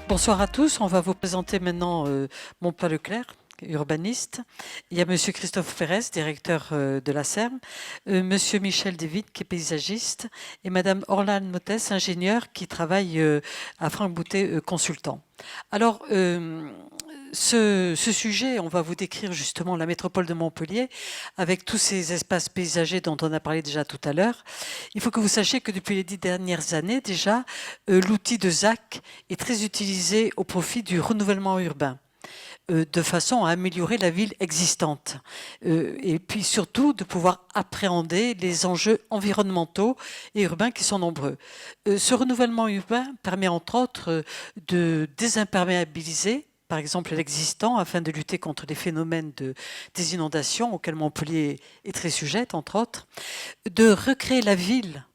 Bonsoir à tous. On va vous présenter maintenant Montpellier-Leclerc, urbaniste. Il y a Monsieur Christophe Pérez, directeur de la SERM, Monsieur Michel David, qui est paysagiste, et Madame Orlane Mottes, ingénieure, qui travaille à Franck Boutet, consultant. Alors, ce sujet, on va vous décrire justement la métropole de Montpellier avec tous ces espaces paysagers dont on a parlé déjà tout à l'heure. Il faut que vous sachiez que depuis les 10 dernières années déjà, l'outil de ZAC est très utilisé au profit du renouvellement urbain, de façon à améliorer la ville existante, et puis surtout de pouvoir appréhender les enjeux environnementaux et urbains qui sont nombreux. Ce renouvellement urbain permet entre autres de désimperméabiliser par exemple l'existant, afin de lutter contre les phénomènes des inondations auxquels Montpellier est très sujette, entre autres, de recréer la ville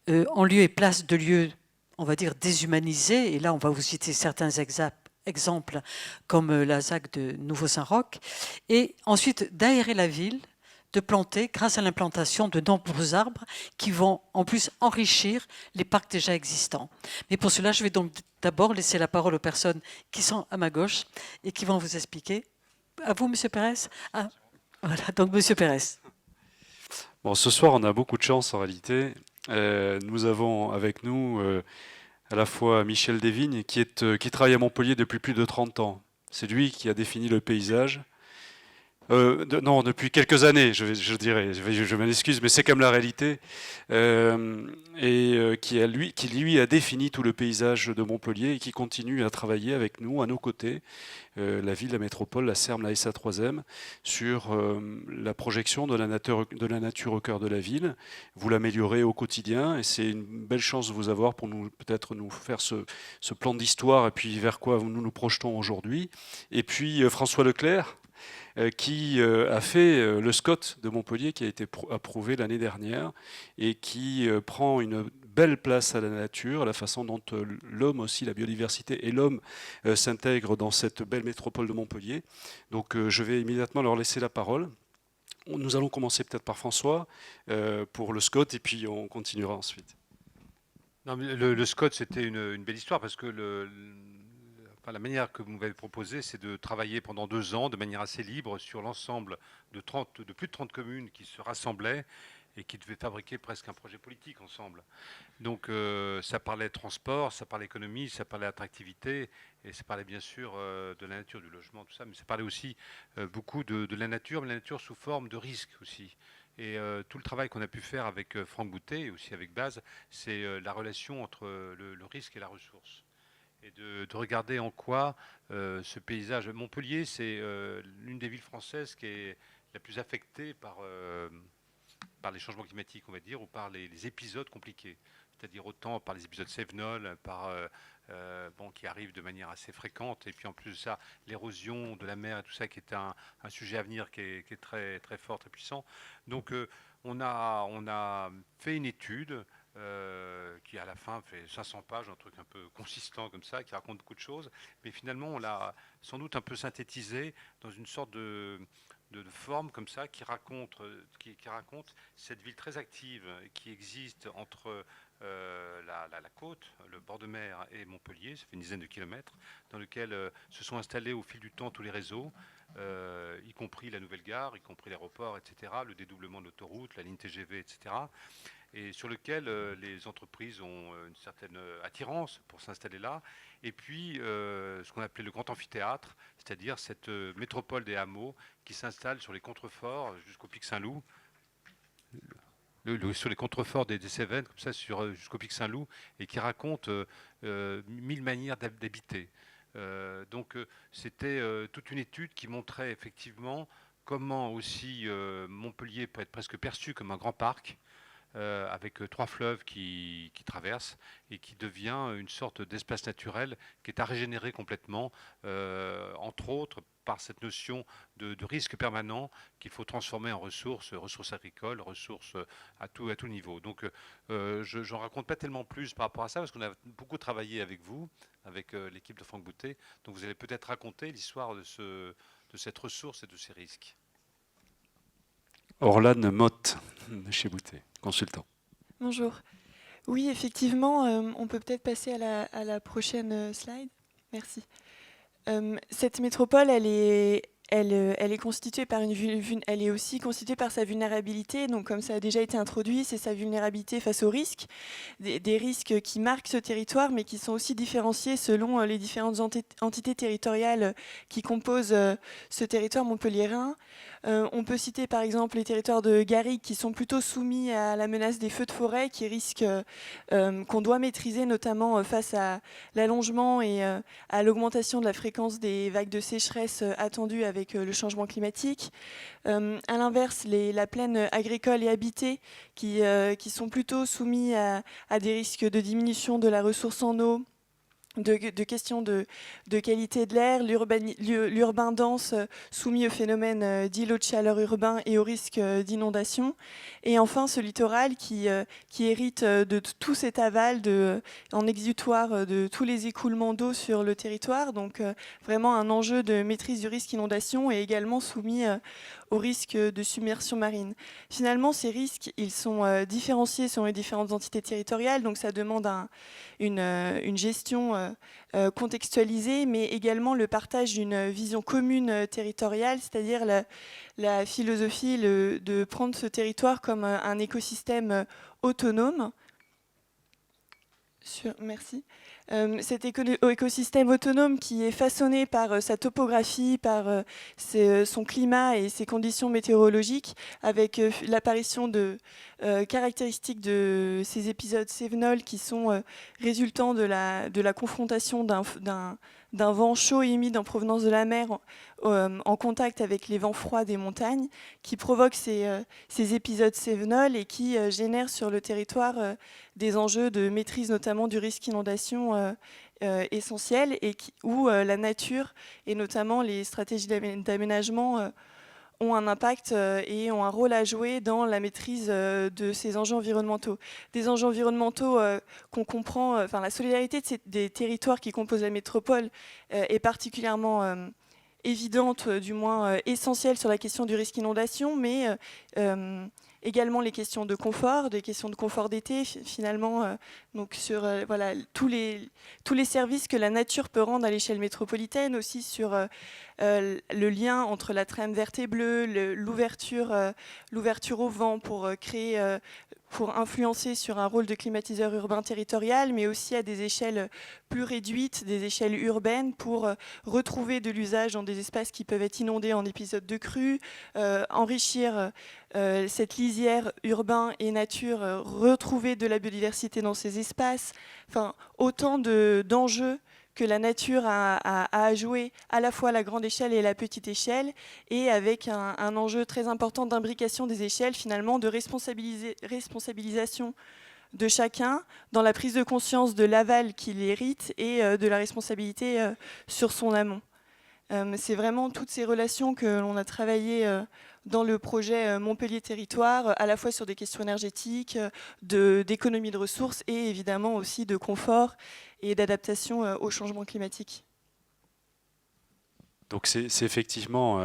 en lieu et place de lieux, on va dire, déshumanisés. Et là, on va vous citer certains exemples comme la ZAC de Nouveau-Saint-Roch. Et ensuite, d'aérer la ville, de planter, grâce à l'implantation de nombreux arbres qui vont en plus enrichir les parcs déjà existants. Mais pour cela, je vais donc d'abord laisser la parole aux personnes qui sont à ma gauche et qui vont vous expliquer. À vous, Monsieur Pérez. Ah, voilà, donc Monsieur Pérez. Bon, ce soir, on a beaucoup de chance en réalité. Nous avons avec nous à la fois Michel Desvignes, qui travaille à Montpellier depuis plus de 30 ans. C'est lui qui a défini le paysage. Non, depuis quelques années, je dirais. Je m'en excuse, mais c'est comme la réalité. Qui lui a défini tout le paysage de Montpellier et qui continue à travailler avec nous, à nos côtés, la ville, la métropole, la SERM, la SA3M, sur la projection de la nature au cœur de la ville. Vous l'améliorez au quotidien et c'est une belle chance de vous avoir pour peut-être nous faire ce plan d'histoire et puis vers quoi nous nous projetons aujourd'hui. Et puis François Leclerc, qui a fait le SCOT de Montpellier, qui a été approuvé l'année dernière et qui prend une belle place à la nature, à la façon dont l'homme aussi, la biodiversité et l'homme s'intègrent dans cette belle métropole de Montpellier. Donc je vais immédiatement leur laisser la parole. Nous allons commencer peut-être par François pour le SCOT et puis on continuera ensuite. Non, mais le SCOT, c'était une belle histoire parce que la manière que vous m'avez proposé, c'est de travailler pendant 2 ans de manière assez libre sur l'ensemble de plus de 30 communes qui se rassemblaient et qui devaient fabriquer presque un projet politique ensemble. Donc ça parlait transport, ça parlait économie, ça parlait attractivité et ça parlait bien sûr de la nature, du logement, tout ça, mais ça parlait aussi beaucoup de la nature, mais la nature sous forme de risque aussi. Et tout le travail qu'on a pu faire avec Franck Boutet et aussi avec Baz, c'est la relation entre le risque et la ressource. Et de regarder en quoi ce paysage. Montpellier, c'est l'une des villes françaises qui est la plus affectée par les changements climatiques, on va dire, ou par les épisodes compliqués. C'est-à-dire autant par les épisodes Cévenol, qui arrivent de manière assez fréquente, et puis en plus de ça, l'érosion de la mer et tout ça, qui est un sujet à venir qui est très, très fort, très puissant. Donc on a fait une étude qui à la fin fait 500 pages, un truc un peu consistant comme ça, qui raconte beaucoup de choses, mais finalement on l'a sans doute un peu synthétisé dans une sorte de forme comme ça qui raconte cette ville très active qui existe entre la côte, le bord de mer et Montpellier, ça fait une dizaine de kilomètres, dans lequel se sont installés au fil du temps tous les réseaux, y compris la nouvelle gare, y compris l'aéroport, etc., le dédoublement de l'autoroute, la ligne TGV, etc., et sur lequel les entreprises ont une certaine attirance pour s'installer là. Et puis, ce qu'on appelait le grand amphithéâtre, c'est-à-dire cette métropole des hameaux qui s'installe sur les contreforts jusqu'au Pic Saint-Loup, sur les contreforts des Cévennes, comme ça, jusqu'au Pic Saint-Loup, et qui raconte 1000 manières d'habiter. Donc, c'était toute une étude qui montrait effectivement comment aussi Montpellier peut être presque perçu comme un grand parc, avec 3 fleuves qui traversent et qui devient une sorte d'espace naturel qui est à régénérer complètement, entre autres par cette notion de risque permanent qu'il faut transformer en ressources agricoles, ressources à tout niveau. Donc je n'en raconte pas tellement plus par rapport à ça parce qu'on a beaucoup travaillé avec vous, avec l'équipe de Franck Boutet. Donc vous allez peut-être raconter l'histoire de cette ressource et de ces risques. Orlane Motte, chez Boutet, consultant. Bonjour. Oui, effectivement, on peut peut-être passer à la prochaine slide. Merci. Cette métropole, elle est constituée par elle est aussi constituée par sa vulnérabilité. Donc, comme ça a déjà été introduit, c'est sa vulnérabilité face aux risques, des risques qui marquent ce territoire, mais qui sont aussi différenciés selon les différentes entités territoriales qui composent ce territoire montpelliérain. On peut citer par exemple les territoires de garrigues qui sont plutôt soumis à la menace des feux de forêt, qui risquent qu'on doit maîtriser, notamment face à l'allongement et à l'augmentation de la fréquence des vagues de sécheresse attendues avec le changement climatique. À l'inverse, la plaine agricole et habitée qui sont plutôt soumis à des risques de diminution de la ressource en eau, de questions de qualité de l'air, l'urbain dense soumis au phénomène d'îlots de chaleur urbain et au risque d'inondation. Et enfin, ce littoral qui hérite de tout cet aval en exutoire de tous les écoulements d'eau sur le territoire. Donc vraiment un enjeu de maîtrise du risque inondation et également soumis au risque de submersion marine. Finalement, ces risques, ils sont différenciés selon les différentes entités territoriales. Donc ça demande une gestion contextualisée, mais également le partage d'une vision commune territoriale, c'est-à-dire la philosophie de prendre ce territoire comme un écosystème autonome. Merci. Cet écosystème autonome qui est façonné par sa topographie, par son climat et ses conditions météorologiques, avec l'apparition de caractéristiques de ces épisodes cévenols qui sont résultant de la confrontation d'un vent chaud et humide en provenance de la mer en contact avec les vents froids des montagnes, qui provoquent ces épisodes cévenols et qui génèrent sur le territoire des enjeux de maîtrise notamment du risque inondation essentiels, et où la nature et notamment les stratégies d'aménagement ont un impact et ont un rôle à jouer dans la maîtrise de ces enjeux environnementaux. Des enjeux environnementaux qu'on comprend, la solidarité des territoires qui composent la métropole est particulièrement évidente, du moins essentielle sur la question du risque inondation, mais également les questions de confort, des questions de confort d'été, finalement, donc sur voilà, tous les services que la nature peut rendre à l'échelle métropolitaine, aussi sur le lien entre la trame verte et bleue, l'ouverture au vent pour pour influencer sur un rôle de climatiseur urbain territorial, mais aussi à des échelles plus réduites, des échelles urbaines, pour retrouver de l'usage dans des espaces qui peuvent être inondés en épisodes de crue, enrichir cette lisière urbain et nature, retrouver de la biodiversité dans ces espaces. Enfin, autant d'enjeux que la nature a joué à la fois à la grande échelle et à la petite échelle, et avec un enjeu très important d'imbrication des échelles, finalement, de responsabilisation de chacun dans la prise de conscience de l'aval qu'il hérite et de la responsabilité sur son amont. C'est vraiment toutes ces relations que l'on a travaillées dans le projet Montpellier Territoire, à la fois sur des questions énergétiques, d'économie de ressources et évidemment aussi de confort et d'adaptation au changement climatique. Donc c'est effectivement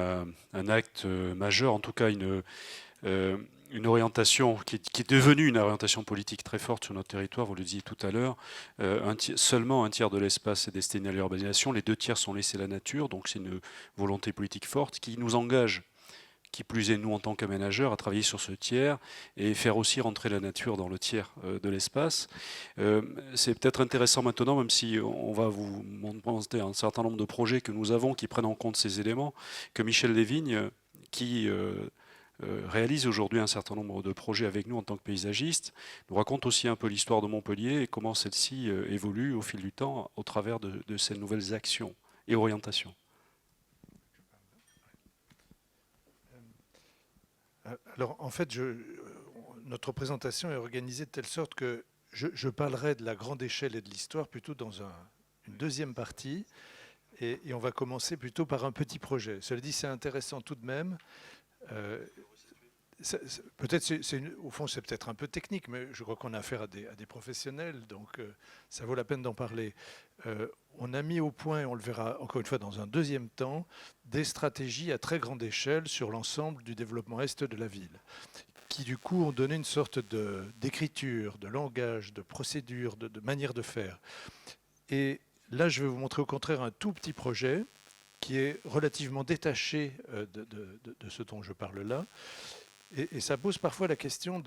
un acte majeur, en tout cas une orientation qui est devenue une orientation politique très forte sur notre territoire, vous le disiez tout à l'heure. Seulement un tiers de l'espace est destiné à l'urbanisation, les 2 tiers sont laissés à la nature, donc c'est une volonté politique forte qui nous engage, qui plus est nous en tant qu'aménageurs, à travailler sur ce tiers et faire aussi rentrer la nature dans le tiers de l'espace. C'est peut-être intéressant maintenant, même si on va vous montrer un certain nombre de projets que nous avons qui prennent en compte ces éléments, que Michel Desvignes, qui réalise aujourd'hui un certain nombre de projets avec nous en tant que paysagiste, nous raconte aussi un peu l'histoire de Montpellier et comment celle-ci évolue au fil du temps au travers de ces nouvelles actions et orientations. Alors, en fait, notre présentation est organisée de telle sorte que je parlerai de la grande échelle et de l'histoire plutôt dans une deuxième partie, et on va commencer plutôt par un petit projet. Cela dit, c'est intéressant tout de même. Peut-être, au fond, c'est peut-être un peu technique, mais je crois qu'on a affaire à des professionnels, donc ça vaut la peine d'en parler. On a mis au point, et on le verra encore une fois dans un deuxième temps, des stratégies à très grande échelle sur l'ensemble du développement est de la ville, qui du coup ont donné une sorte d'écriture, de langage, de procédure, de manière de faire. Et Là, je vais vous montrer au contraire un tout petit projet qui est relativement détaché de ce dont je parle là. Et ça pose parfois la question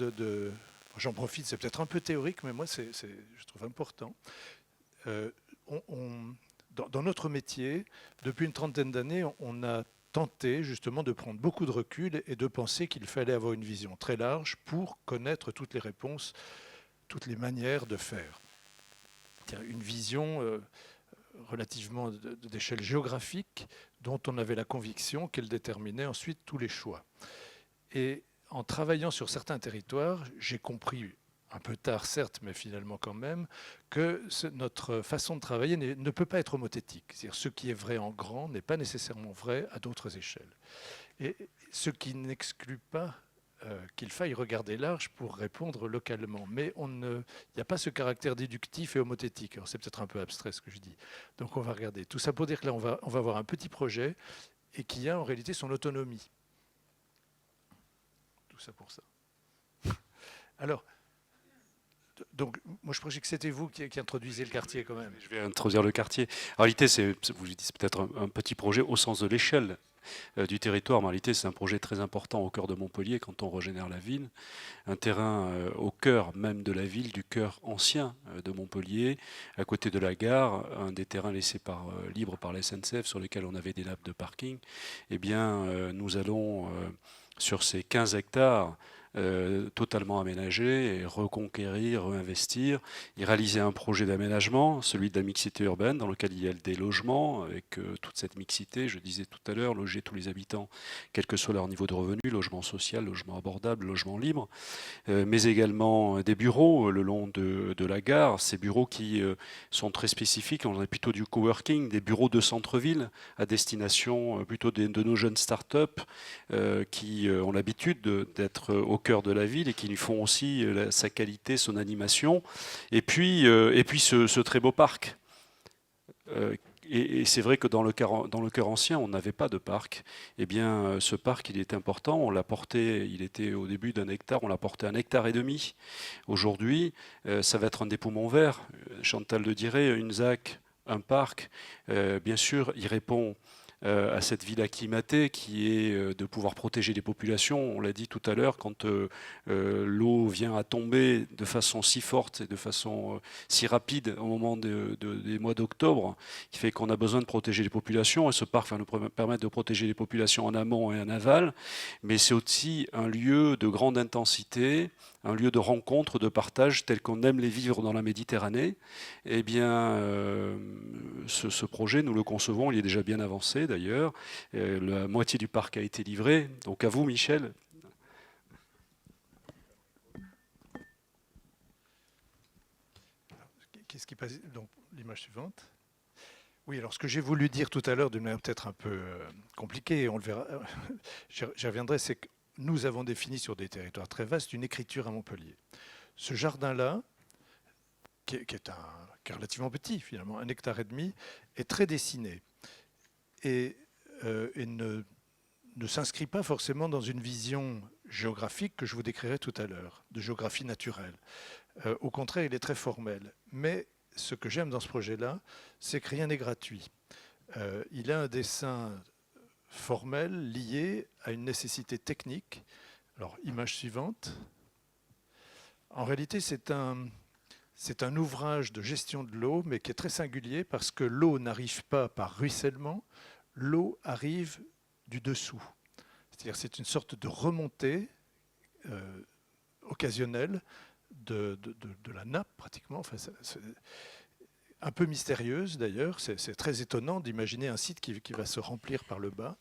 j'en profite, c'est peut-être un peu théorique, mais moi, je trouve important. Dans notre métier, depuis une trentaine d'années, on a tenté justement de prendre beaucoup de recul et de penser qu'il fallait avoir une vision très large pour connaître toutes les réponses, toutes les manières de faire. Une vision relativement d'échelle géographique dont on avait la conviction qu'elle déterminait ensuite tous les choix. Et en travaillant sur certains territoires, j'ai compris, un peu tard certes, mais finalement quand même, que notre façon de travailler ne peut pas être homothétique. C'est-à-dire ce qui est vrai en grand n'est pas nécessairement vrai à d'autres échelles. Et ce qui n'exclut pas qu'il faille regarder large pour répondre localement. Mais il n'y a pas ce caractère déductif et homothétique. C'est peut-être un peu abstrait ce que je dis. Donc on va regarder. Tout ça pour dire que là, on va avoir un petit projet et qui a en réalité son autonomie. Tout ça pour ça. Alors, donc, moi je pensais que c'était vous qui introduisez le quartier quand même. Je vais introduire le quartier. En réalité, vous dites peut-être un petit projet au sens de l'échelle du territoire. Mais en réalité, c'est un projet très important au cœur de Montpellier quand on régénère la ville. Un terrain au cœur même de la ville, du cœur ancien de Montpellier, à côté de la gare, un des terrains laissés libres par la SNCF sur lesquels on avait des nappes de parking. Eh bien, nous allons, sur ces 15 hectares, totalement aménagé et reconquérir, réinvestir, et réaliser un projet d'aménagement, celui de la mixité urbaine, dans lequel il y a des logements, avec toute cette mixité, je disais tout à l'heure, loger tous les habitants, quel que soit leur niveau de revenu, logement social, logement abordable, logement libre, mais également des bureaux le long de la gare, ces bureaux qui sont très spécifiques, on a plutôt du coworking, des bureaux de centre-ville à destination plutôt de nos jeunes start-up qui ont l'habitude d'être au cœur de la ville et qui lui font aussi sa qualité, son animation. Et puis ce très beau parc. Et c'est vrai que dans le cœur ancien, on n'avait pas de parc. Eh bien, ce parc, il est important. On l'a porté, il était au début d'1 hectare, on l'a porté à 1,5 hectare. Aujourd'hui, ça va être un des poumons verts. Chantal le dirait, une ZAC, un parc, bien sûr, il répond à cette ville acclimatée qui est de pouvoir protéger les populations. On l'a dit tout à l'heure, quand l'eau vient à tomber de façon si forte et de façon si rapide au moment des mois d'octobre, qui fait qu'on a besoin de protéger les populations. Et ce parc va nous permettre de protéger les populations en amont et en aval. Mais c'est aussi un lieu de grande intensité, un lieu de rencontre, de partage, tel qu'on aime les vivre dans la Méditerranée. Eh bien, ce projet, nous le concevons, il est déjà bien avancé d'ailleurs. La moitié du parc a été livré. Donc à vous, Michel. Qu'est-ce qui passe? Donc, l'image suivante. Oui, alors ce que j'ai voulu dire tout à l'heure d'une manière peut-être un peu compliquée, on le verra, j'y reviendrai, c'est que nous avons défini sur des territoires très vastes une écriture à Montpellier. Ce jardin-là, qui est relativement petit finalement, 1,5 hectare, est très dessiné et ne s'inscrit pas forcément dans une vision géographique que je vous décrirai tout à l'heure, de géographie naturelle. Au contraire, il est très formel. Mais ce que j'aime dans ce projet-là, c'est que rien n'est gratuit. Il a un dessin formel lié à une nécessité technique. Alors, image suivante. En réalité, c'est un ouvrage de gestion de l'eau, mais qui est très singulier parce que l'eau n'arrive pas par ruissellement, l'eau arrive du dessous. C'est-à-dire c'est une sorte de remontée occasionnelle de la nappe, pratiquement. Enfin, c'est un peu mystérieuse, d'ailleurs. C'est très étonnant d'imaginer un site qui va se remplir par le bas.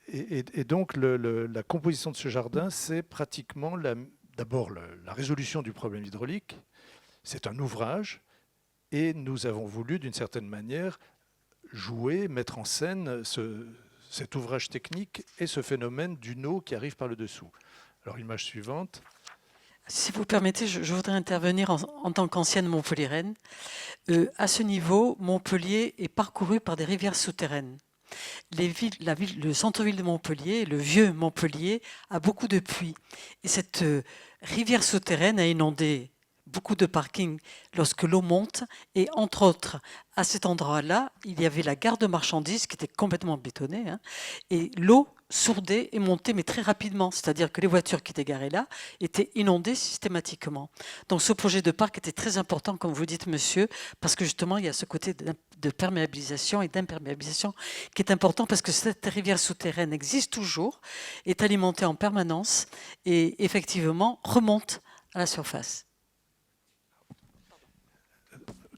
Et donc, la composition de ce jardin, c'est pratiquement d'abord la résolution du problème hydraulique. C'est un ouvrage. Et nous avons voulu, d'une certaine manière, jouer, mettre en scène cet ouvrage technique et ce phénomène d'une eau qui arrive par le dessous. Alors, image suivante. Si vous permettez, je voudrais intervenir en tant qu'ancienne montpelliéraine. À ce niveau, Montpellier est parcouru par des rivières souterraines. Le centre-ville de Montpellier, le vieux Montpellier, a beaucoup de puits. Et cette rivière souterraine a inondé beaucoup de parkings lorsque l'eau monte. Et entre autres, à cet endroit-là, il y avait la gare de marchandises qui était complètement bétonnée. Hein, et l'eau sourdait et montait, mais très rapidement. C'est-à-dire que les voitures qui étaient garées là étaient inondées systématiquement. Donc ce projet de parc était très important, comme vous dites, monsieur, parce que justement, il y a ce côté de perméabilisation et d'imperméabilisation qui est important, parce que cette rivière souterraine existe toujours, est alimentée en permanence et effectivement remonte à la surface.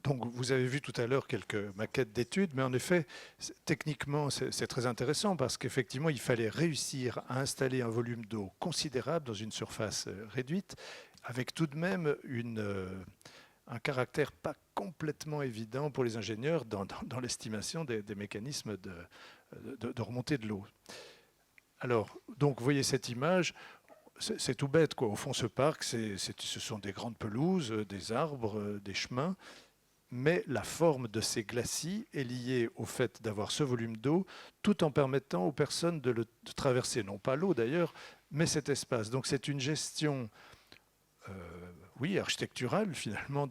Donc, vous avez vu tout à l'heure quelques maquettes d'études, mais en effet, techniquement, c'est très intéressant parce qu'effectivement, il fallait réussir à installer un volume d'eau considérable dans une surface réduite, avec tout de même un caractère pas complètement évident pour les ingénieurs dans l'estimation des mécanismes de remontée de l'eau. Alors, donc, vous voyez cette image. C'est tout bête, quoi. Au fond, ce parc, ce sont des grandes pelouses, des arbres, des chemins. Mais la forme de ces glacis est liée au fait d'avoir ce volume d'eau, tout en permettant aux personnes de traverser, non pas l'eau d'ailleurs, mais cet espace. Donc c'est une gestion, oui, architecturale finalement,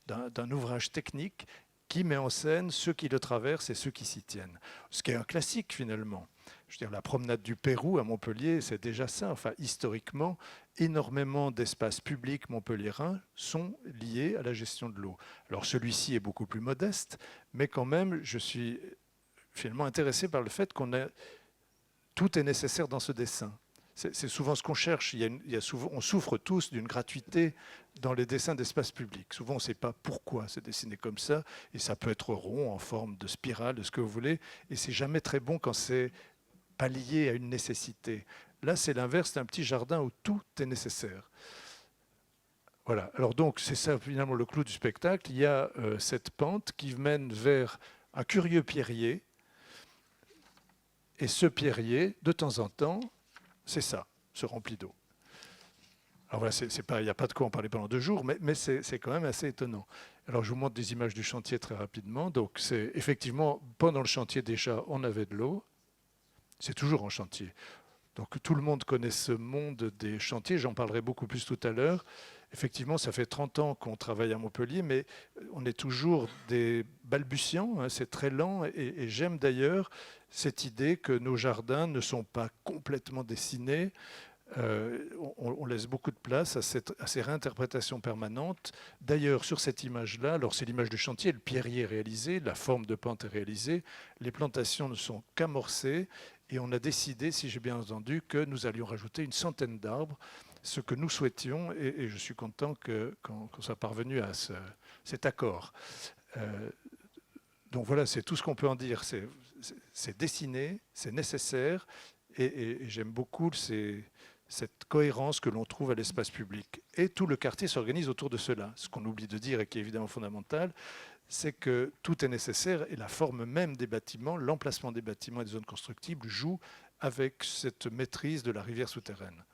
d'un ouvrage technique qui met en scène ceux qui le traversent et ceux qui s'y tiennent. Ce qui est un classique finalement. Je veux dire, la promenade du Pérou à Montpellier, c'est déjà ça. Enfin, historiquement, énormément d'espaces publics montpelliérains sont liés à la gestion de l'eau. Alors celui-ci est beaucoup plus modeste, mais quand même, je suis finalement intéressé par le fait tout est nécessaire dans ce dessin. C'est souvent ce qu'on cherche. On souffre tous d'une gratuité dans les dessins d'espace public. Souvent, on ne sait pas pourquoi c'est dessiné comme ça, et ça peut être rond, en forme de spirale, de ce que vous voulez, et c'est jamais très bon quand c'est pas lié à une nécessité. Là, c'est l'inverse, c'est un petit jardin où tout est nécessaire. Voilà. Alors donc, c'est ça finalement le clou du spectacle. Il y a cette pente qui mène vers un curieux pierrier, et ce pierrier, de temps en temps, c'est ça, se remplit d'eau. Alors voilà, il n'y a pas de quoi en parler pendant 2 jours, mais c'est quand même assez étonnant. Alors je vous montre des images du chantier très rapidement. Donc c'est effectivement, pendant le chantier déjà, on avait de l'eau. C'est toujours en chantier. Donc tout le monde connaît ce monde des chantiers, j'en parlerai beaucoup plus tout à l'heure. Effectivement, ça fait 30 ans qu'on travaille à Montpellier, mais on est toujours des balbutiants, hein, c'est très lent, et j'aime d'ailleurs cette idée que nos jardins ne sont pas complètement dessinés. On laisse beaucoup de place à ces réinterprétations permanentes. D'ailleurs, sur cette image-là, alors c'est l'image du chantier, le pierrier est réalisé, la forme de pente est réalisée, les plantations ne sont qu'amorcées, et on a décidé, si j'ai bien entendu, que nous allions rajouter une centaine d'arbres, ce que nous souhaitions, et je suis content qu'on soit parvenu à cet accord. Donc voilà, c'est tout ce qu'on peut en dire. C'est dessiné, c'est nécessaire, et j'aime beaucoup cette cohérence que l'on trouve à l'espace public. Et tout le quartier s'organise autour de cela. Ce qu'on oublie de dire et qui est évidemment fondamental, c'est que tout est nécessaire et la forme même des bâtiments, l'emplacement des bâtiments et des zones constructibles joue avec cette maîtrise de la rivière souterraine.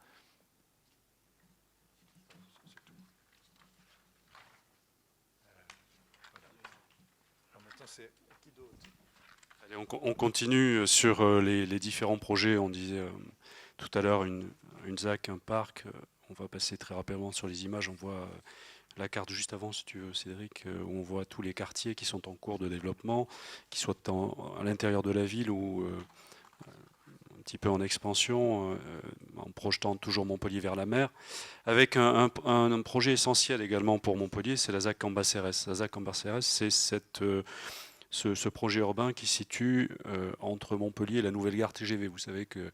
Allez, on continue sur les différents projets. On disait tout à l'heure une ZAC, un parc. On va passer très rapidement sur les images. On voit la carte juste avant, si tu veux, Cédric, où on voit tous les quartiers qui sont en cours de développement, qui soient à l'intérieur de la ville ou un petit peu en expansion, en projetant toujours Montpellier vers la mer, avec un projet essentiel également pour Montpellier, c'est la ZAC Cambacérès. La ZAC Cambacérès, c'est ce projet urbain qui se situe entre Montpellier et la nouvelle gare TGV. Vous savez que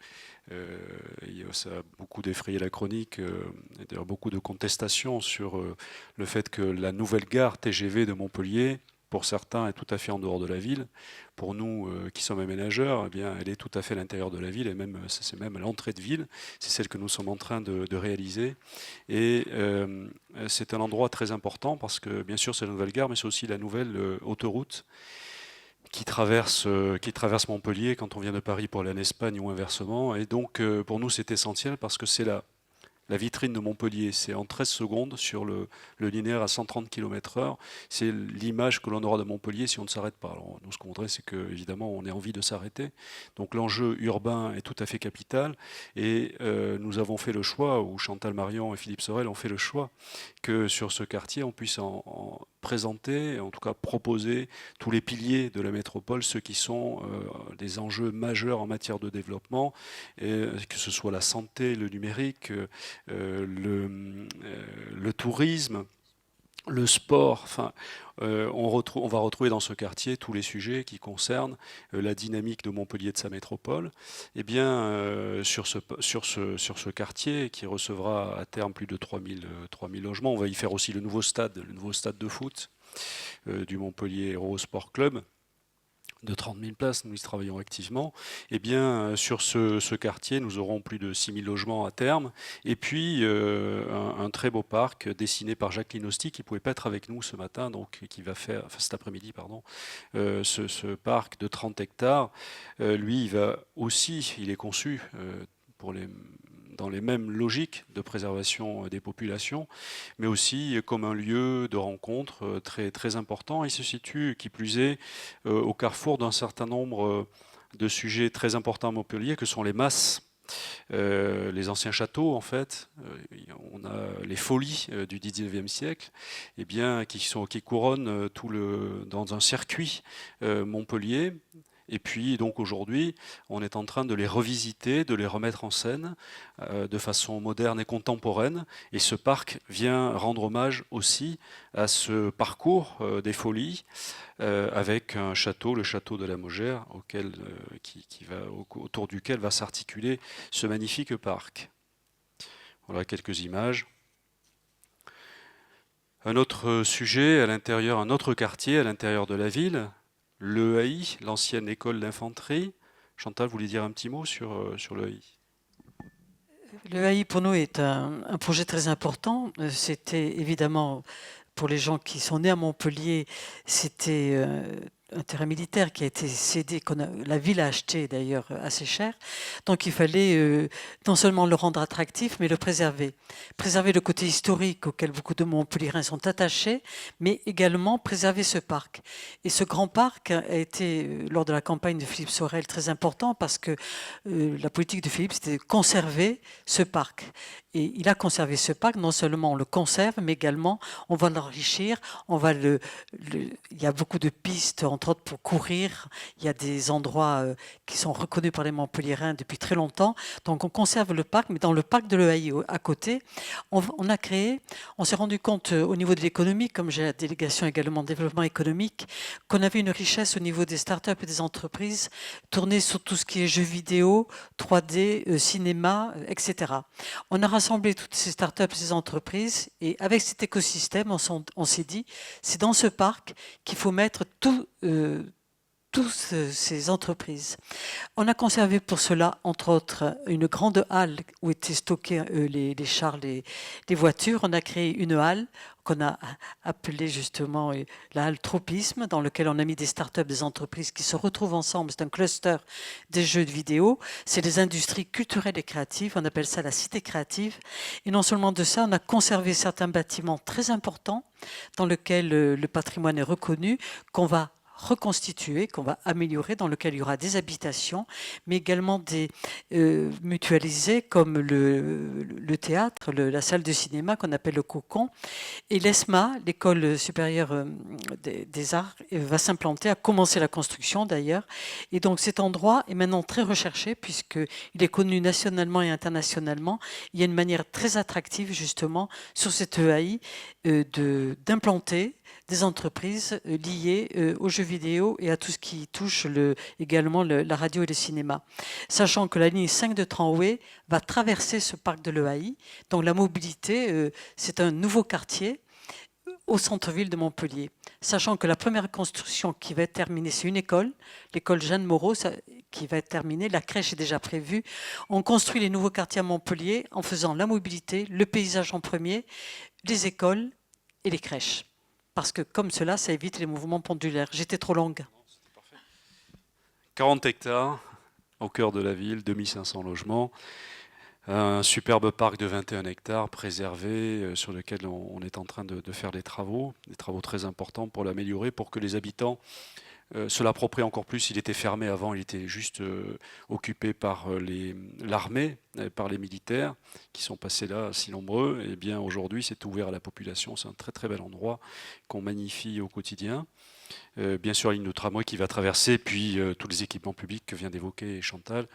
ça a beaucoup défrayé la chronique, et d'ailleurs beaucoup de contestations sur le fait que la nouvelle gare TGV de Montpellier, pour certains, est tout à fait en dehors de la ville. Pour nous qui sommes aménageurs, eh bien, elle est tout à fait à l'intérieur de la ville, et même c'est même à l'entrée de ville. C'est celle que nous sommes en train de réaliser. Et c'est un endroit très important parce que, bien sûr, c'est la nouvelle gare, mais c'est aussi la nouvelle autoroute qui traverse Montpellier quand on vient de Paris pour aller en Espagne ou inversement. Et donc, pour nous, c'est essentiel parce que c'est la vitrine de Montpellier. C'est en 13 secondes sur le linéaire à 130 km/h. C'est l'image que l'on aura de Montpellier si on ne s'arrête pas. Alors, nous, ce qu'on voudrait, c'est qu'évidemment, on ait envie de s'arrêter. Donc l'enjeu urbain est tout à fait capital. Et nous avons fait le choix, ou Chantal Marion et Philippe Sorel ont fait le choix, que sur ce quartier, on puisse en présenter, en tout cas proposer tous les piliers de la métropole, ceux qui sont des enjeux majeurs en matière de développement, et que ce soit la santé, le numérique, le tourisme, le sport. Enfin, on va retrouver dans ce quartier tous les sujets qui concernent la dynamique de Montpellier, de sa métropole. Et bien, sur ce quartier qui recevra à terme plus de 3000 logements, on va y faire aussi le nouveau stade de foot du Montpellier Hérault Sport Club, de 30 000 places, nous y travaillons activement. Eh bien, sur ce quartier, nous aurons plus de 6 000 logements à terme. Et puis, un très beau parc dessiné par Jacqueline Hosty, qui ne pouvait pas être avec nous ce matin, donc qui va faire, enfin cet après-midi, pardon, ce parc de 30 hectares. Lui, il est conçu dans les mêmes logiques de préservation des populations, mais aussi comme un lieu de rencontre très, très important. Il se situe, qui plus est, au carrefour d'un certain nombre de sujets très importants à Montpellier, que sont les masses. Les anciens châteaux, en fait, on a les folies du XIXe siècle, eh bien, qui couronnent dans un circuit Montpellier. Et puis, donc aujourd'hui, on est en train de les revisiter, de les remettre en scène de façon moderne et contemporaine. Et ce parc vient rendre hommage aussi à ce parcours des folies, avec un château, le château de la Mogère, autour duquel va s'articuler ce magnifique parc. Voilà quelques images. Un autre sujet un autre quartier à l'intérieur de la ville, l'EAI, l'ancienne école d'infanterie. Chantal, vous voulez dire un petit mot sur l'EAI? L'EAI pour nous est un projet très important. C'était évidemment, pour les gens qui sont nés à Montpellier, c'était un terrain militaire qui a été cédé, la ville a acheté d'ailleurs assez cher. Donc il fallait non seulement le rendre attractif, mais le préserver. Préserver le côté historique auquel beaucoup de Montpelliérains sont attachés, mais également préserver ce parc. Et ce grand parc a été, lors de la campagne de Philippe Sorel, très important parce que la politique de Philippe, c'était de conserver ce parc. Et il a conservé ce parc, non seulement on le conserve, mais également on va l'enrichir, il y a beaucoup de pistes, entre autres pour courir, il y a des endroits qui sont reconnus par les Montpelliérains depuis très longtemps, donc on conserve le parc, mais dans le parc de l'EAI à côté, on s'est rendu compte au niveau de l'économie, comme j'ai la délégation également de développement économique, qu'on avait une richesse au niveau des startups et des entreprises tournées sur tout ce qui est jeux vidéo, 3D, cinéma, etc. On a rassemblé toutes ces startups, ces entreprises, et avec cet écosystème, on s'est dit, c'est dans ce parc qu'il faut mettre toutes ces entreprises. On a conservé pour cela, entre autres, une grande halle où étaient stockés les chars, les voitures. On a créé une halle qu'on a appelée justement la halle Tropisme, dans laquelle on a mis des startups, des entreprises qui se retrouvent ensemble. C'est un cluster des jeux de vidéo. C'est des industries culturelles et créatives. On appelle ça la cité créative. Et non seulement de ça, on a conservé certains bâtiments très importants dans lesquels le patrimoine est reconnu, qu'on va reconstituer, qu'on va améliorer, dans lequel il y aura des habitations, mais également des mutualisés comme le théâtre, la salle de cinéma qu'on appelle le Cocon. Et l'ESMA, l'école supérieure des arts, va s'implanter, a commencé la construction d'ailleurs. Et donc cet endroit est maintenant très recherché puisqu'il est connu nationalement et internationalement. Il y a une manière très attractive justement sur cette EAI d'implanter des entreprises liées aux jeux vidéo et à tout ce qui touche également la radio et le cinéma. Sachant que la ligne 5 de tramway va traverser ce parc de l'EAI. Donc la mobilité, c'est un nouveau quartier au centre-ville de Montpellier. Sachant que la première construction qui va être terminée, c'est une école, l'école Jeanne Moreau, qui va être terminée. La crèche est déjà prévue. On construit les nouveaux quartiers à Montpellier en faisant la mobilité, le paysage en premier, les écoles et les crèches. Parce que comme cela, ça évite les mouvements pendulaires. J'étais trop longue. 40 hectares au cœur de la ville, 2500 logements. Un superbe parc de 21 hectares préservé sur lequel on est en train de faire des travaux très importants pour l'améliorer, pour que les habitants se l'approprient encore plus. Il était fermé avant, il était juste occupé par l'armée, par les militaires qui sont passés là si nombreux. Et bien aujourd'hui, c'est ouvert à la population. C'est un très très bel endroit qu'on magnifie au quotidien. Bien sûr, la ligne de tramway qui va traverser, puis tous les équipements publics que vient d'évoquer Chantal,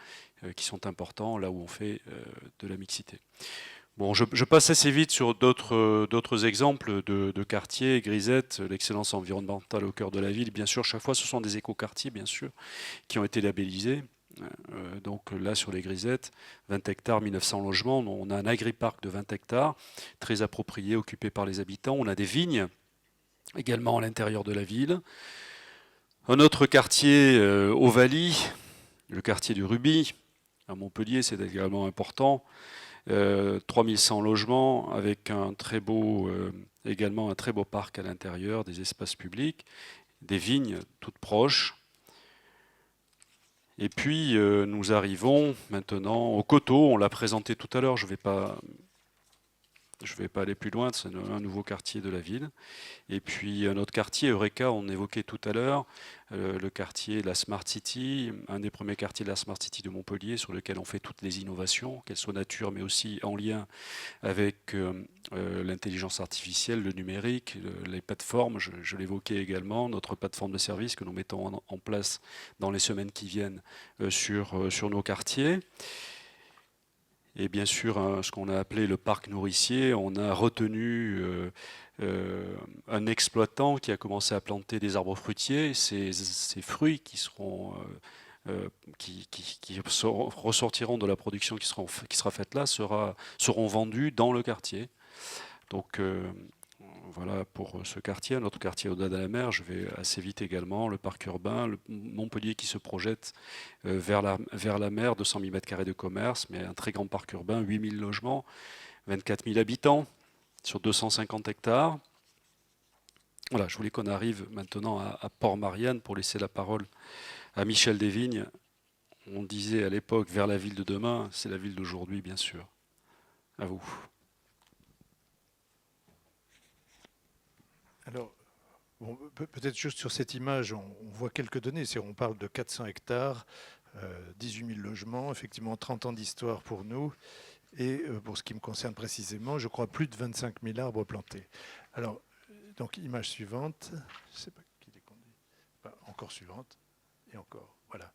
qui sont importants là où on fait de la mixité. Bon, je passe assez vite sur d'autres exemples de quartiers. Grisette, l'excellence environnementale au cœur de la ville. Bien sûr, chaque fois, ce sont des écoquartiers, bien sûr, qui ont été labellisés. Donc là, sur les Grisettes, 20 hectares, 1900 logements. On a un agri-parc de 20 hectares, très approprié, occupé par les habitants. On a des vignes, également à l'intérieur de la ville. Un autre quartier, Ovalie, le quartier du Rubis, à Montpellier, c'est également important. 3100 logements avec également un très beau parc à l'intérieur, des espaces publics, des vignes toutes proches. Et puis nous arrivons maintenant au Coteau, on l'a présenté tout à l'heure, je ne vais pas aller plus loin, c'est un nouveau quartier de la ville. Et puis un autre quartier, Eureka, on évoquait tout à l'heure, le quartier de la Smart City, un des premiers quartiers de la Smart City de Montpellier, sur lequel on fait toutes les innovations, qu'elles soient nature, mais aussi en lien avec l'intelligence artificielle, le numérique, les plateformes, je l'évoquais également, notre plateforme de service que nous mettons en place dans les semaines qui viennent sur nos quartiers. Et bien sûr, ce qu'on a appelé le parc nourricier, on a retenu un exploitant qui a commencé à planter des arbres fruitiers. Ces fruits qui ressortiront de la production qui sera faite là seront vendus dans le quartier. Donc voilà pour ce quartier. Un autre quartier au-delà de la mer, je vais assez vite également, le parc urbain, Montpellier qui se projette vers la mer, 200 000 m² de commerce, mais un très grand parc urbain, 8 000 logements, 24 000 habitants sur 250 hectares. Voilà, je voulais qu'on arrive maintenant à Port-Marianne pour laisser la parole à Michel Desvignes. On disait à l'époque vers la ville de demain, c'est la ville d'aujourd'hui bien sûr. À vous. Alors, bon, peut-être juste sur cette image, on voit quelques données. On parle de 400 hectares, 18 000 logements, effectivement 30 ans d'histoire pour nous. Et pour ce qui me concerne précisément, je crois plus de 25 000 arbres plantés. Alors, donc image suivante, je ne sais pas qui déconduit, encore suivante, et encore, voilà.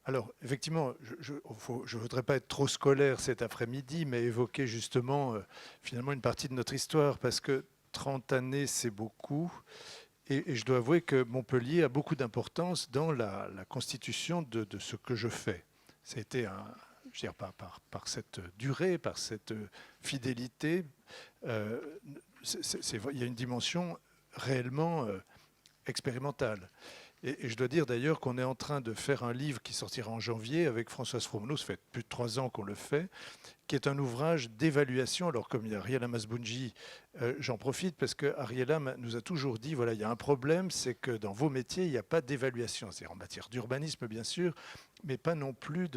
Alors, effectivement, je ne voudrais pas être trop scolaire cet après-midi, mais évoquer justement, finalement, une partie de notre histoire, parce que 30 années, c'est beaucoup. Et je dois avouer que Montpellier a beaucoup d'importance dans la constitution de ce que je fais. Ça a été, je veux dire, par cette durée, par cette fidélité, il y a une dimension réellement expérimentale. Et je dois dire d'ailleurs qu'on est en train de faire un livre qui sortira en janvier avec Françoise Fromenot, ça fait plus de 3 ans qu'on le fait, qui est un ouvrage d'évaluation. Alors comme il y a Ariela Masbounji, j'en profite parce que Ariela nous a toujours dit, voilà, il y a un problème, c'est que dans vos métiers, il n'y a pas d'évaluation. C'est en matière d'urbanisme, bien sûr, mais pas non plus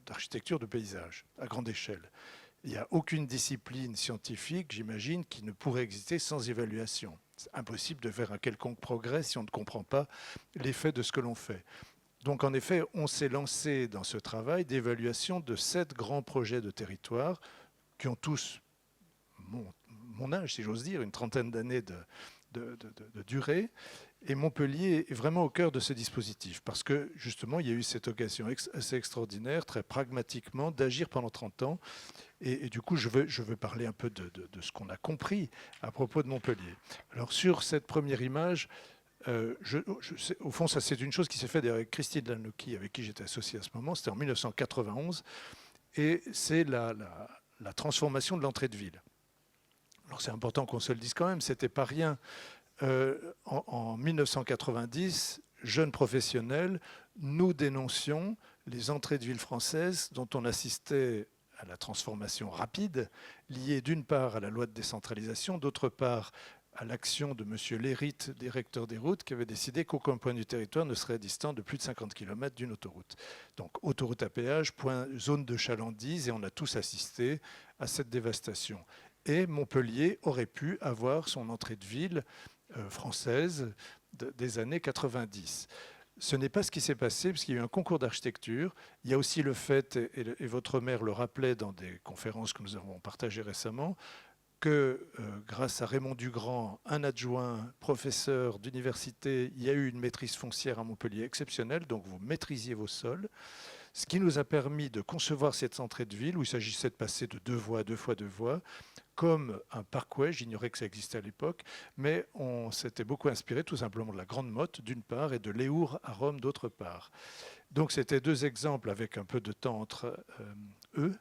d'architecture de paysage à grande échelle. Il n'y a aucune discipline scientifique, j'imagine, qui ne pourrait exister sans évaluation. C'est impossible de faire un quelconque progrès si on ne comprend pas l'effet de ce que l'on fait. Donc en effet, on s'est lancé dans ce travail d'évaluation de 7 grands projets de territoire qui ont tous mon âge, si j'ose dire, une trentaine d'années de durée. Et Montpellier est vraiment au cœur de ce dispositif parce que justement, il y a eu cette occasion assez extraordinaire, très pragmatiquement, d'agir pendant 30 ans. Et du coup, je veux parler un peu de ce qu'on a compris à propos de Montpellier. Alors sur cette première image, au fond, ça c'est une chose qui s'est faite avec Christine Lanlouki, avec qui j'étais associé à ce moment. C'était en 1991. Et c'est la transformation de l'entrée de ville. Alors c'est important qu'on se le dise quand même, c'était pas rien. En 1990, jeunes professionnels, nous dénoncions les entrées de ville françaises dont on assistait à la transformation rapide, liée d'une part à la loi de décentralisation, d'autre part à l'action de M. Lérite, directeur des routes, qui avait décidé qu'aucun point du territoire ne serait distant de plus de 50 km d'une autoroute. Donc autoroute à péage, zone de chalandise, et on a tous assisté à cette dévastation. Et Montpellier aurait pu avoir son entrée de ville française des années 90. Ce n'est pas ce qui s'est passé, parce qu'il y a eu un concours d'architecture. Il y a aussi le fait, et votre maire le rappelait dans des conférences que nous avons partagées récemment, que grâce à Raymond Dugrand, un adjoint professeur d'université, il y a eu une maîtrise foncière à Montpellier exceptionnelle, donc vous maîtrisiez vos sols, ce qui nous a permis de concevoir cette entrée de ville où il s'agissait de passer de 2 voies à 2 fois 2 voies, comme un parkway, j'ignorais que ça existait à l'époque, mais on s'était beaucoup inspiré tout simplement de la Grande Motte d'une part et de Léour à Rome d'autre part. Donc c'était 2 exemples avec un peu de temps entre eux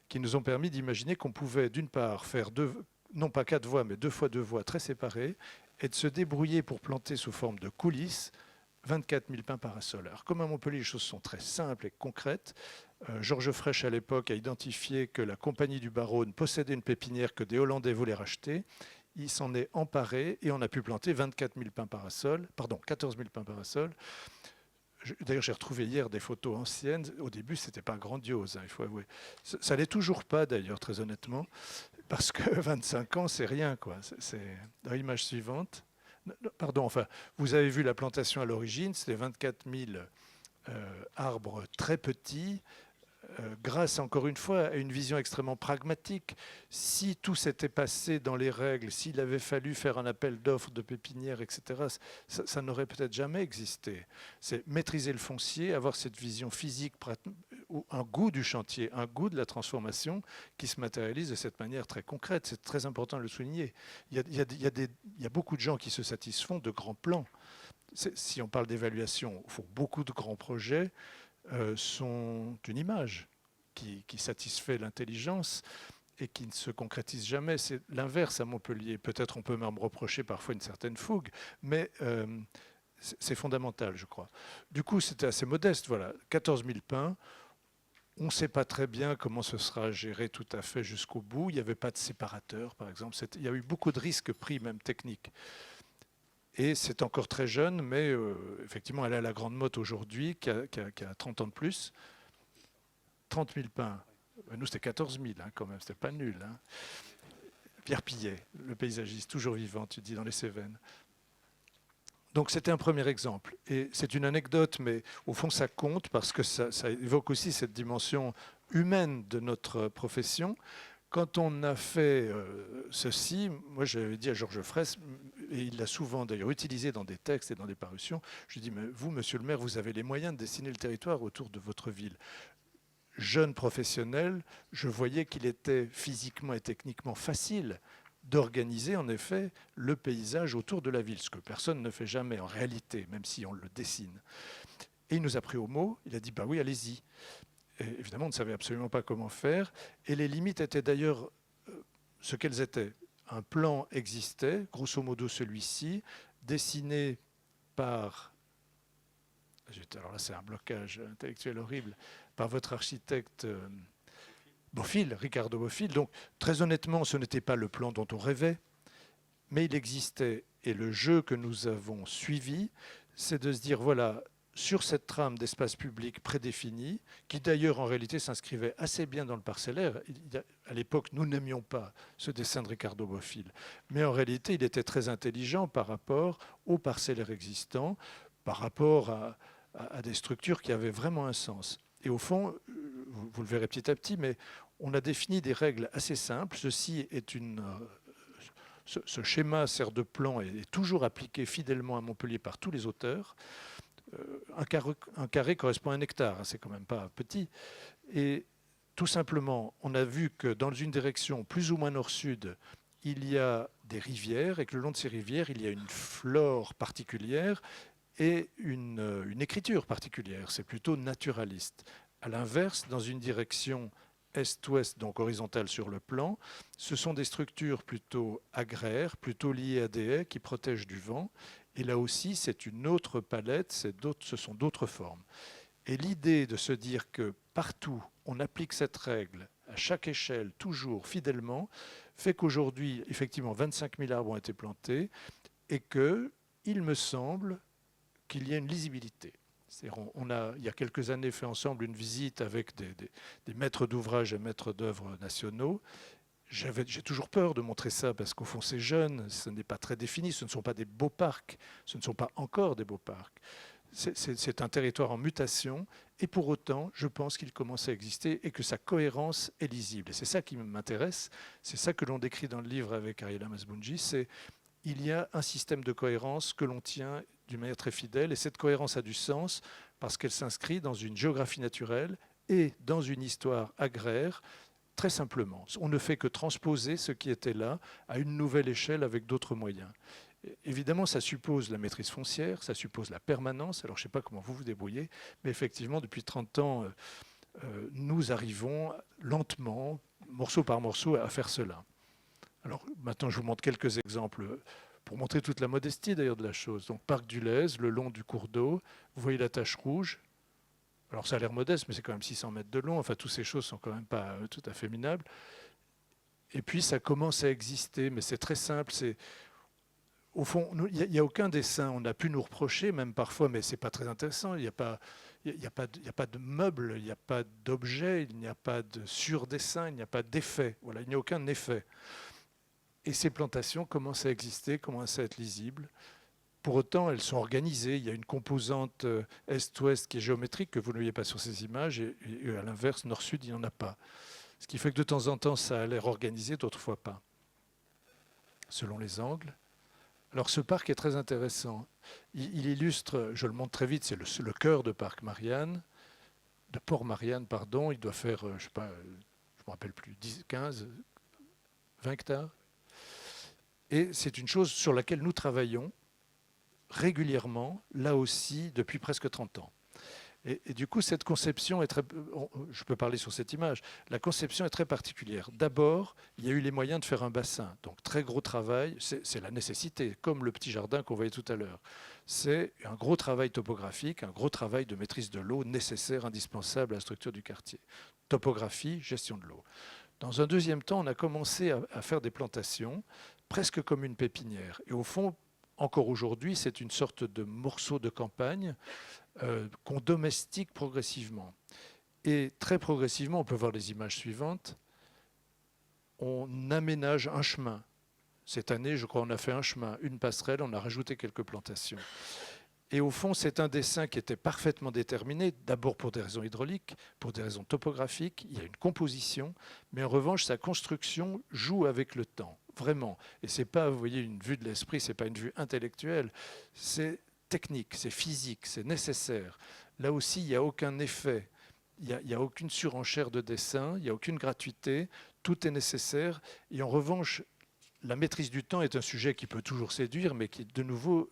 qui nous ont permis d'imaginer qu'on pouvait d'une part faire non pas 4 voies, mais 2 fois 2 voies très séparées et de se débrouiller pour planter sous forme de coulisses 24 000 pins parasols. Alors comme à Montpellier, les choses sont très simples et concrètes. Georges Frêche, à l'époque, a identifié que la compagnie du Baronne possédait une pépinière que des Hollandais voulaient racheter. Il s'en est emparé et on a pu planter 24 000 pins parasols, pardon, 14 000 pins parasols. D'ailleurs, j'ai retrouvé hier des photos anciennes. Au début, ce n'était pas grandiose, hein, il faut avouer. Ça ne l'est toujours pas, d'ailleurs, très honnêtement, parce que 25 ans, c'est rien, quoi. C'est dans l'image suivante. Pardon, enfin, vous avez vu la plantation à l'origine, c'était 24 000 arbres très petits, grâce encore une fois à une vision extrêmement pragmatique. Si tout s'était passé dans les règles, s'il avait fallu faire un appel d'offres de pépinières, etc., ça n'aurait peut-être jamais existé. C'est maîtriser le foncier, avoir cette vision physique, un goût du chantier, un goût de la transformation qui se matérialise de cette manière très concrète. C'est très important de le souligner. Il y a beaucoup de gens qui se satisfont de grands plans. Si on parle d'évaluation, beaucoup de grands projets sont une image qui satisfait l'intelligence et qui ne se concrétise jamais. C'est l'inverse à Montpellier. Peut-être on peut même reprocher parfois une certaine fougue, mais c'est fondamental, je crois. Du coup, c'était assez modeste. Voilà, 14 000 pins. On ne sait pas très bien comment ce sera géré tout à fait jusqu'au bout. Il n'y avait pas de séparateur, par exemple. Il y a eu beaucoup de risques pris, même techniques. Et c'est encore très jeune, mais effectivement, elle a la Grande Motte aujourd'hui, qui a 30 ans de plus. 30 000 pins. Nous, c'était 14 000 hein, quand même, c'était pas nul. Hein. Pierre Pillet, le paysagiste, toujours vivant, tu dis, dans les Cévennes. Donc c'était un premier exemple. Et c'est une anecdote, mais au fond, ça compte parce que ça évoque aussi cette dimension humaine de notre profession. Quand on a fait ceci, moi j'avais dit à Georges Fraisse, et il l'a souvent d'ailleurs utilisé dans des textes et dans des parutions, je lui ai dit, mais vous, monsieur le maire, vous avez les moyens de dessiner le territoire autour de votre ville. Jeune professionnel, je voyais qu'il était physiquement et techniquement facile d'organiser en effet le paysage autour de la ville, ce que personne ne fait jamais en réalité, même si on le dessine. Et il nous a pris au mot, il a dit, bah oui, allez-y. Et évidemment, on ne savait absolument pas comment faire. Et les limites étaient d'ailleurs ce qu'elles étaient. Un plan existait, grosso modo celui-ci, dessiné par, alors là c'est un blocage intellectuel horrible, par votre architecte Bofill, Ricardo Bofill. Donc très honnêtement, ce n'était pas le plan dont on rêvait, mais il existait. Et le jeu que nous avons suivi, c'est de se dire, voilà, sur cette trame d'espace public prédéfinie, qui d'ailleurs en réalité s'inscrivait assez bien dans le parcellaire. À l'époque, nous n'aimions pas ce dessin de Ricardo Bofill, mais en réalité, il était très intelligent par rapport au parcellaire existant, par rapport à des structures qui avaient vraiment un sens. Et au fond, vous le verrez petit à petit, mais on a défini des règles assez simples. Ceci est ce schéma sert de plan et est toujours appliqué fidèlement à Montpellier par tous les auteurs. Un carré correspond à 1 hectare, c'est quand même pas petit. Et tout simplement, on a vu que dans une direction plus ou moins nord-sud, il y a des rivières et que le long de ces rivières, il y a une flore particulière et une écriture particulière. C'est plutôt naturaliste. À l'inverse, dans une direction est-ouest, donc horizontale sur le plan, ce sont des structures plutôt agraires, plutôt liées à des haies qui protègent du vent. Et là aussi, c'est une autre palette, ce sont d'autres formes. Et l'idée de se dire que partout, on applique cette règle à chaque échelle, toujours fidèlement, fait qu'aujourd'hui, effectivement, 25 000 arbres ont été plantés et qu'il me semble qu'il y a une lisibilité. On a, il y a quelques années, fait ensemble une visite avec des maîtres d'ouvrage et maîtres d'œuvre nationaux. J'ai toujours peur de montrer ça parce qu'au fond, c'est jeune, ce n'est pas très défini, ce ne sont pas des beaux parcs, ce ne sont pas encore des beaux parcs. C'est un territoire en mutation et pour autant, je pense qu'il commence à exister et que sa cohérence est lisible. Et c'est ça qui m'intéresse, c'est ça que l'on décrit dans le livre avec Ariela Masbounji, c'est il y a un système de cohérence que l'on tient d'une manière très fidèle et cette cohérence a du sens parce qu'elle s'inscrit dans une géographie naturelle et dans une histoire agraire. Très simplement, on ne fait que transposer ce qui était là à une nouvelle échelle avec d'autres moyens. Évidemment, ça suppose la maîtrise foncière, ça suppose la permanence. Alors, je ne sais pas comment vous vous débrouillez, mais effectivement, depuis 30 ans, nous arrivons lentement, morceau par morceau, à faire cela. Alors, maintenant, je vous montre quelques exemples pour montrer toute la modestie d'ailleurs de la chose. Donc, Parc du Lez, le long du cours d'eau, vous voyez la tache rouge. Alors, ça a l'air modeste, mais c'est quand même 600 mètres de long. Enfin, toutes ces choses sont quand même pas tout à fait minables. Et puis, ça commence à exister, mais c'est très simple. Au fond, il n'y a aucun dessin. On a pu nous reprocher, même parfois, mais ce n'est pas très intéressant. Il n'y a pas de meubles, il n'y a pas d'objets, il n'y a pas de surdessin, il n'y a pas d'effet. Voilà, il n'y a aucun effet. Et ces plantations commencent à exister, commencent à être lisibles. Pour autant, elles sont organisées. Il y a une composante est-ouest qui est géométrique, que vous ne voyez pas sur ces images, et à l'inverse, nord-sud, il n'y en a pas. Ce qui fait que de temps en temps, ça a l'air organisé, d'autres fois pas, selon les angles. Alors ce parc est très intéressant. Il illustre, je le montre très vite, c'est le cœur de Parc Marianne, de Port-Marianne, pardon. Il doit faire, je ne sais pas, je ne me rappelle plus, 10, 15, 20 hectares. Et c'est une chose sur laquelle nous travaillons régulièrement, là aussi, depuis presque 30 ans. Et du coup, cette conception est très... Je peux parler sur cette image. La conception est très particulière. D'abord, il y a eu les moyens de faire un bassin. Donc, très gros travail. C'est la nécessité, comme le petit jardin qu'on voyait tout à l'heure. C'est un gros travail topographique, un gros travail de maîtrise de l'eau nécessaire, indispensable à la structure du quartier. Topographie, gestion de l'eau. Dans un deuxième temps, on a commencé à faire des plantations, presque comme une pépinière. Et au fond, encore aujourd'hui, c'est une sorte de morceau de campagne qu'on domestique progressivement. Et très progressivement, on peut voir les images suivantes, on aménage un chemin. Cette année, je crois, on a fait un chemin, une passerelle, on a rajouté quelques plantations. Et au fond, c'est un dessin qui était parfaitement déterminé, d'abord pour des raisons hydrauliques, pour des raisons topographiques, il y a une composition, mais en revanche, sa construction joue avec le temps, vraiment. Et ce n'est pas, vous voyez, une vue de l'esprit, ce n'est pas une vue intellectuelle, c'est technique, c'est physique, c'est nécessaire. Là aussi, il n'y a aucun effet, il n'y a aucune surenchère de dessin, il n'y a aucune gratuité, tout est nécessaire. Et en revanche, la maîtrise du temps est un sujet qui peut toujours séduire, mais qui, de nouveau,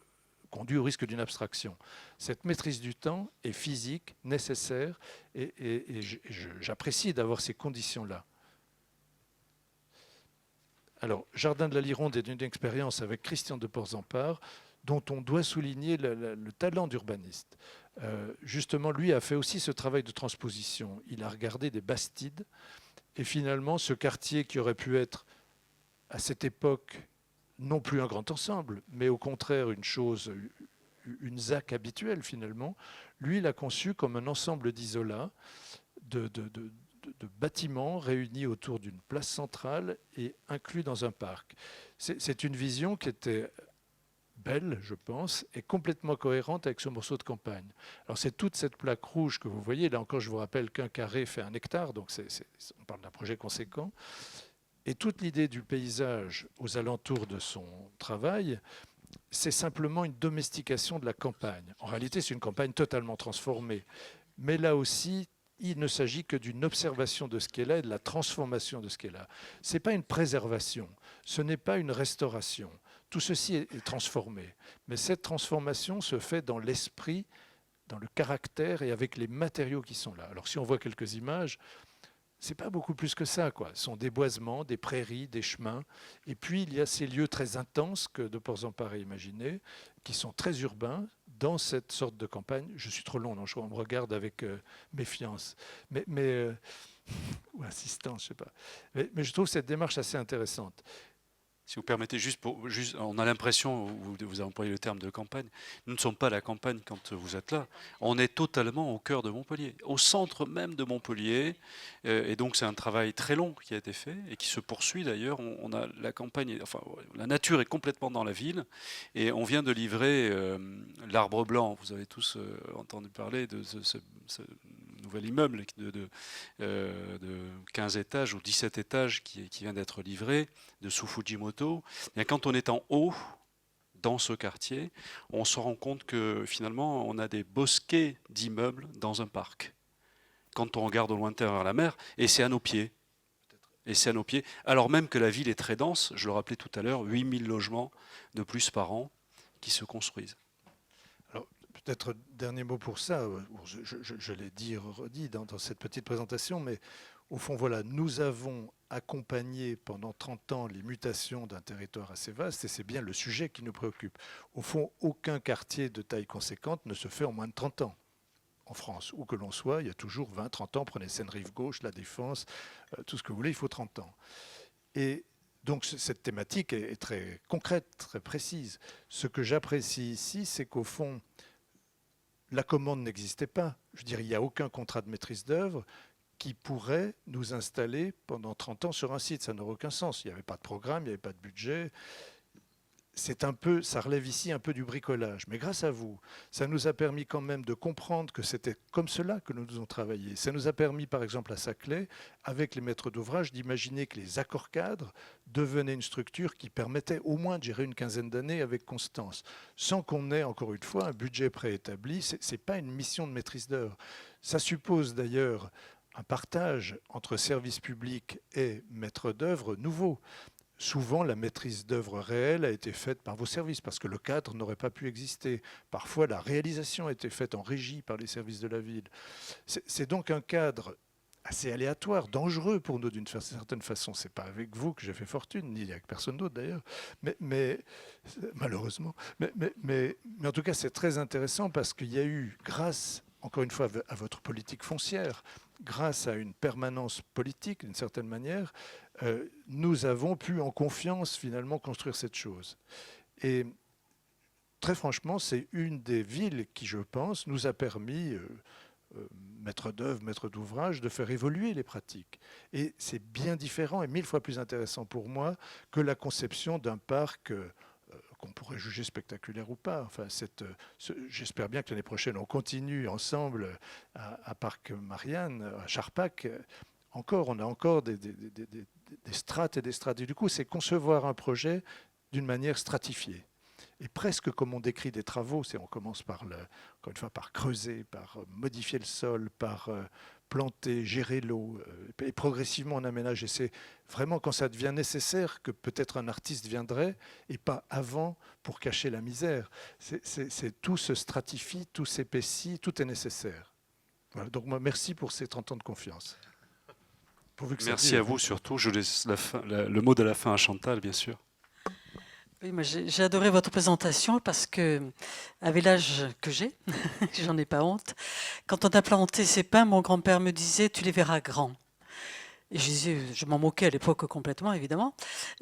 conduit au risque d'une abstraction. Cette maîtrise du temps est physique, nécessaire, et j'apprécie d'avoir ces conditions-là. Alors, Jardin de la Lironde est une expérience avec Christian de Porzampar, dont on doit souligner le talent d'urbaniste. Justement, lui a fait aussi ce travail de transposition. Il a regardé des bastides, et finalement, ce quartier qui aurait pu être, à cette époque, non plus un grand ensemble, mais au contraire une chose, une ZAC habituelle finalement, lui l'a conçu comme un ensemble d'isolats, de bâtiments réunis autour d'une place centrale et inclus dans un parc. C'est une vision qui était belle, je pense, et complètement cohérente avec ce morceau de campagne. Alors c'est toute cette plaque rouge que vous voyez, là encore je vous rappelle qu'un carré fait 1 hectare, donc on parle d'un projet conséquent. Et toute l'idée du paysage aux alentours de son travail, c'est simplement une domestication de la campagne. En réalité, c'est une campagne totalement transformée. Mais là aussi, il ne s'agit que d'une observation de ce qu'elle est et de la transformation de ce qu'elle a. Ce n'est pas une préservation, ce n'est pas une restauration. Tout ceci est transformé. Mais cette transformation se fait dans l'esprit, dans le caractère et avec les matériaux qui sont là. Alors si on voit quelques images, ce n'est pas beaucoup plus que ça, quoi. Ce sont des boisements, des prairies, des chemins. Et puis, il y a ces lieux très intenses que de Porzampar a imaginés, qui sont très urbains, dans cette sorte de campagne. Je suis trop long, non, je me regarde avec méfiance. Mais ou assistance, je ne sais pas. Mais je trouve cette démarche assez intéressante. Si vous permettez, on a l'impression, vous avez employé le terme de campagne, nous ne sommes pas à la campagne quand vous êtes là. On est totalement au cœur de Montpellier, au centre même de Montpellier. Et donc c'est un travail très long qui a été fait et qui se poursuit d'ailleurs. On a la campagne, enfin la nature est complètement dans la ville et on vient de livrer l'Arbre Blanc. Vous avez tous entendu parler de ce nouvel immeuble de 15 étages ou 17 étages qui vient d'être livré de sous Fujimoto. Et quand on est en haut dans ce quartier, on se rend compte que finalement on a des bosquets d'immeubles dans un parc. Quand on regarde au lointain vers la mer, et c'est à nos pieds. Et c'est à nos pieds, alors même que la ville est très dense, je le rappelais tout à l'heure, 8000 logements de plus par an qui se construisent. Peut-être dernier mot pour ça, je l'ai dit, redit dans cette petite présentation, mais au fond, voilà, nous avons accompagné pendant 30 ans les mutations d'un territoire assez vaste, et c'est bien le sujet qui nous préoccupe. Au fond, aucun quartier de taille conséquente ne se fait en moins de 30 ans. En France, où que l'on soit, il y a toujours 20, 30 ans, prenez Seine-Rive-Gauche, La Défense, tout ce que vous voulez, il faut 30 ans. Et donc cette thématique est très concrète, très précise. Ce que j'apprécie ici, c'est qu'au fond, la commande n'existait pas. Je veux dire, il n'y a aucun contrat de maîtrise d'œuvre qui pourrait nous installer pendant 30 ans sur un site. Ça n'aurait aucun sens. Il n'y avait pas de programme, il n'y avait pas de budget. Ça relève ici un peu du bricolage. Mais grâce à vous, ça nous a permis quand même de comprendre que c'était comme cela que nous devons travailler. Ça nous a permis, par exemple, à Saclay, avec les maîtres d'ouvrage, d'imaginer que les accords cadres devenaient une structure qui permettait au moins de gérer une quinzaine d'années avec constance, sans qu'on ait, encore une fois, un budget préétabli. Ce n'est pas une mission de maîtrise d'œuvre. Ça suppose d'ailleurs un partage entre services publics et maîtres d'œuvre nouveaux. Souvent, la maîtrise d'œuvre réelle a été faite par vos services, parce que le cadre n'aurait pas pu exister. Parfois, la réalisation a été faite en régie par les services de la ville. C'est donc un cadre assez aléatoire, dangereux pour nous d'une certaine façon. Ce n'est pas avec vous que j'ai fait fortune, ni avec personne d'autre d'ailleurs, mais malheureusement. Mais en tout cas, c'est très intéressant parce qu'il y a eu, grâce, encore une fois, à votre politique foncière, grâce à une permanence politique, d'une certaine manière, nous avons pu en confiance finalement construire cette chose. Et très franchement, c'est une des villes qui, je pense, nous a permis, maître d'œuvre, maître d'ouvrage, de faire évoluer les pratiques. Et c'est bien différent et 1000 fois plus intéressant pour moi que la conception d'un parc qu'on pourrait juger spectaculaire ou pas. Enfin, j'espère bien que l'année prochaine, on continue ensemble à Parc Marianne, à Charpak. On a encore des strates et des strates. Et du coup, c'est concevoir un projet d'une manière stratifiée. Et presque comme on décrit des travaux, on commence encore une fois, par creuser, par modifier le sol, par planter, gérer l'eau, et progressivement on aménage. Et c'est vraiment quand ça devient nécessaire que peut-être un artiste viendrait, et pas avant pour cacher la misère. Tout se stratifie, tout s'épaissit, tout est nécessaire. Voilà, donc moi, merci pour ces 30 ans de confiance. Merci à vous surtout. Je laisse le mot de la fin à Chantal, bien sûr. Oui, moi j'ai adoré votre présentation parce que, avec l'âge que j'ai, j'en ai pas honte, quand on a planté ces pins, mon grand-père me disait « tu les verras grands ». Et je m'en moquais à l'époque complètement, évidemment.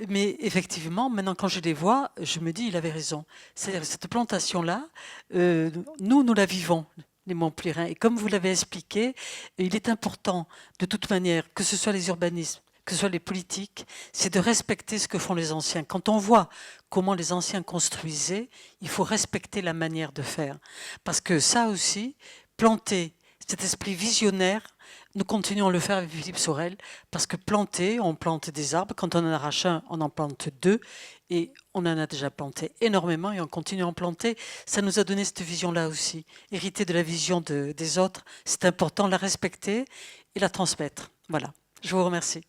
Mais effectivement, maintenant quand je les vois, je me dis il avait raison. C'est-à-dire cette plantation-là, nous la vivons, les Montpelliérains. Et comme vous l'avez expliqué, il est important, de toute manière, que ce soit les urbanismes, que ce soit les politiques, c'est de respecter ce que font les anciens. Quand on voit comment les anciens construisaient, il faut respecter la manière de faire. Parce que ça aussi, planter cet esprit visionnaire, nous continuons à le faire avec Philippe Sorel, parce que planter, on plante des arbres, quand on en arrache un, on en plante deux, et on en a déjà planté énormément, et on continue à en planter. Ça nous a donné cette vision-là aussi. Hériter de la vision des autres, c'est important, la respecter et la transmettre. Voilà, je vous remercie.